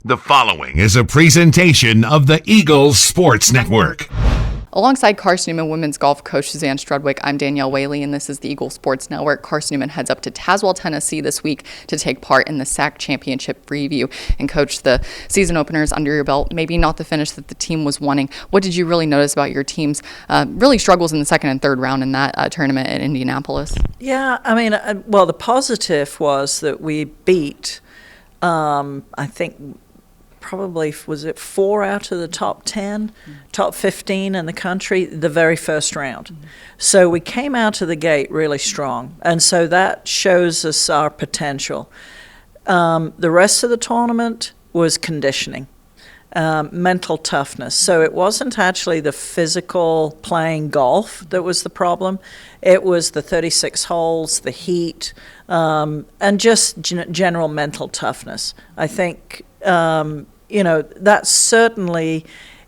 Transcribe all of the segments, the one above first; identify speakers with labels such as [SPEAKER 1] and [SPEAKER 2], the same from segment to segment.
[SPEAKER 1] The following is a presentation of the Eagles Sports Network.
[SPEAKER 2] Alongside Carson-Newman women's golf coach Suzanne Strudwick, I'm Danielle Whaley, and this is the Eagles Sports Network. Carson-Newman heads up to Tazewell, Tennessee this week to take part in the SAC Championship Preview. And coach, the season openers under your belt, maybe not the finish that the team was wanting. What did you really notice about your team's really struggles in the second and third round in that tournament in Indianapolis?
[SPEAKER 3] Yeah, I mean, well, the positive was that we beat, I think, probably, was it 4 out of the top 10, top 15 in the country, the very first round. So we came out of the gate really strong, and so that shows us our potential. The rest of the tournament was conditioning, mental toughness. So it wasn't actually the physical playing golf that was the problem. It was the 36 holes, the heat, and just general mental toughness. I think that certainly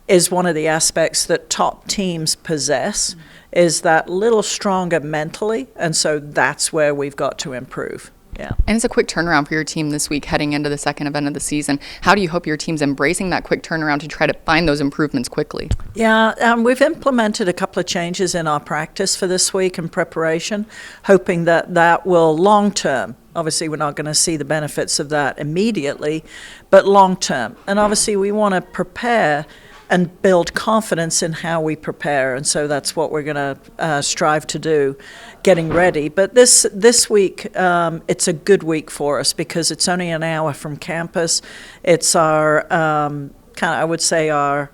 [SPEAKER 3] is one of the aspects that top teams possess, is that little stronger mentally, and so that's where we've got to improve. Yeah.
[SPEAKER 2] And it's a quick turnaround for your team this week heading into the second event of the season. How do you hope your team's embracing that quick turnaround to try to find those improvements quickly?
[SPEAKER 3] Yeah, we've implemented a couple of changes in our practice for this week in preparation, hoping that will long-term. Obviously, we're not going to see the benefits of that immediately, but long-term. And obviously, we want to prepare and build confidence in how we prepare, and so that's what we're going to strive to do, getting ready. But this week, it's a good week for us because it's only an hour from campus. It's our I would say our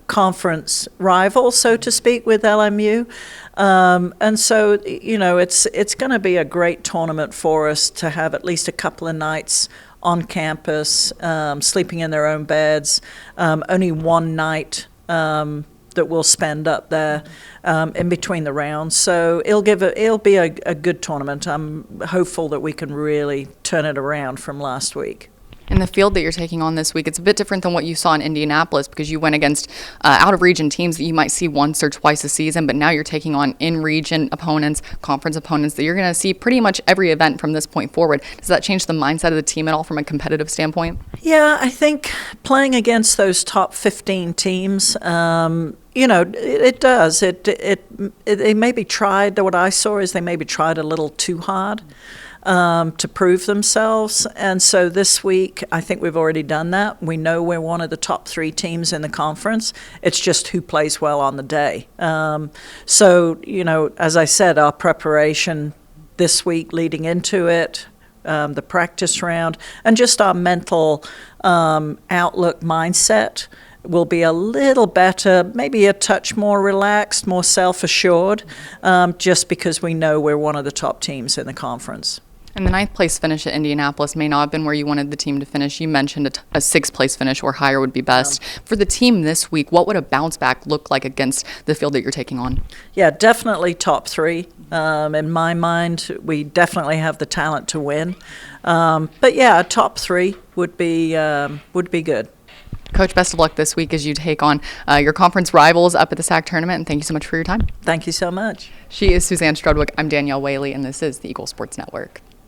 [SPEAKER 3] conference rival, so to speak, with LMU, and so it's going to be a great tournament for us to have at least a couple of nights on campus, sleeping in their own beds. Only one night that we'll spend up there in between the rounds. So it'll be a good tournament. I'm hopeful that we can really turn it around from last week.
[SPEAKER 2] And the field that you're taking on this week, it's a bit different than what you saw in Indianapolis because you went against out-of-region teams that you might see once or twice a season, but now you're taking on in-region opponents, conference opponents that you're going to see pretty much every event from this point forward. Does that change the mindset of the team at all from a competitive standpoint?
[SPEAKER 3] Yeah, I think playing against those top 15 teams, it does. They maybe tried, what I saw is they maybe tried a little too hard to prove themselves. And so this week, I think we've already done that. We know we're one of the top 3 teams in the conference. It's just who plays well on the day. So, as I said, our preparation this week leading into it, the practice round, and just our mental outlook mindset will be a little better, maybe a touch more relaxed, more self-assured, just because we know we're one of the top teams in the conference.
[SPEAKER 2] And the 9th place finish at Indianapolis may not have been where you wanted the team to finish. You mentioned a 6th place finish or higher would be best. Yeah. For the team this week, what would a bounce back look like against the field that you're taking on?
[SPEAKER 3] Yeah, definitely top 3. In my mind, we definitely have the talent to win. But yeah, a top 3 would be good.
[SPEAKER 2] Coach, best of luck this week as you take on your conference rivals up at the SAC tournament, and thank you so much for your time.
[SPEAKER 3] Thank you so much.
[SPEAKER 2] She is Suzanne Strudwick. I'm Danielle Whaley, and this is the Eagles Sports Network.